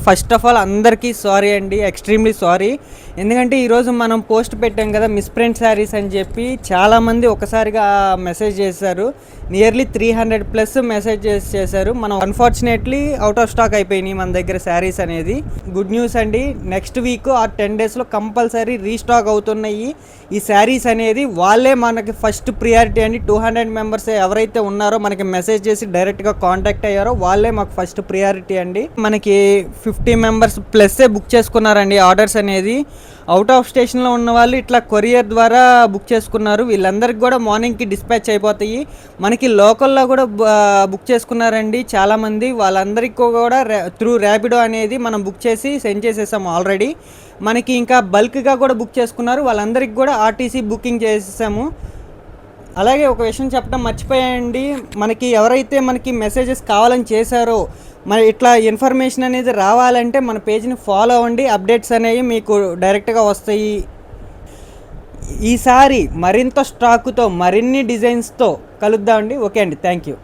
First of all అందరికీ sorry అండి, extremely sorry. ఎందుకంటే ఈరోజు మనం పోస్ట్ పెట్టాం కదా మిస్ప్రింట్ శారీస్ అని చెప్పి, చాలామంది ఒకసారిగా మెసేజ్ చేశారు. నియర్లీ 300+ మెసేజెస్ చేశారు. మనం అన్ఫార్చునేట్లీ అవుట్ ఆఫ్ స్టాక్ అయిపోయినాయి మన దగ్గర శారీస్ అనేది. గుడ్ న్యూస్ అండి, నెక్స్ట్ వీక్ ఆర్ 10 daysలో కంపల్సరీ రీస్టాక్ అవుతున్నాయి ఈ శారీస్ అనేది. వాళ్ళే మనకి ఫస్ట్ ప్రియారిటీ అండి. 200 మెంబర్స్ ఎవరైతే ఉన్నారో మనకి మెసేజ్ చేసి డైరెక్ట్గా కాంటాక్ట్ అయ్యారో వాళ్ళే మాకు ఫస్ట్ ప్రియారిటీ అండి. మనకి 50 మెంబర్స్ ప్లస్సే బుక్ చేసుకున్నారండి ఆర్డర్స్ అనేది. అవుట్ ఆఫ్ స్టేషన్లో ఉన్న వాళ్ళు ఇట్లా కొరియర్ ద్వారా బుక్ చేసుకున్నారు. వీళ్ళందరికీ కూడా మార్నింగ్కి డిస్పాచ్ అయిపోతాయి. మనకి లోకల్లో కూడా బుక్ చేసుకున్నారండి చాలామంది. వాళ్ళందరికీ కూడా త్రూ ర్యాపిడో అనేది మనం బుక్ చేసి సెండ్ చేసేసాము ఆల్రెడీ. మనకి ఇంకా బల్క్గా కూడా బుక్ చేసుకున్నారు, వాళ్ళందరికీ కూడా ఆర్టీసీ బుకింగ్ చేసేసాము. అలాగే ఒక విషయం చెప్పడం మర్చిపోయాయండి, మనకి ఎవరైతే మనకి మెసేజెస్ కావాలని చేశారో మరి ఇట్లా ఇన్ఫర్మేషన్ అనేది రావాలంటే మన పేజ్ని ఫాలో అవ్వండి. అప్డేట్స్ అనేవి మీకు డైరెక్ట్గా వస్తాయి. ఈసారి మరింత స్టాకుతో మరిన్ని డిజైన్స్తో కలుద్దామండి. ఓకే అండి, థ్యాంక్ యూ.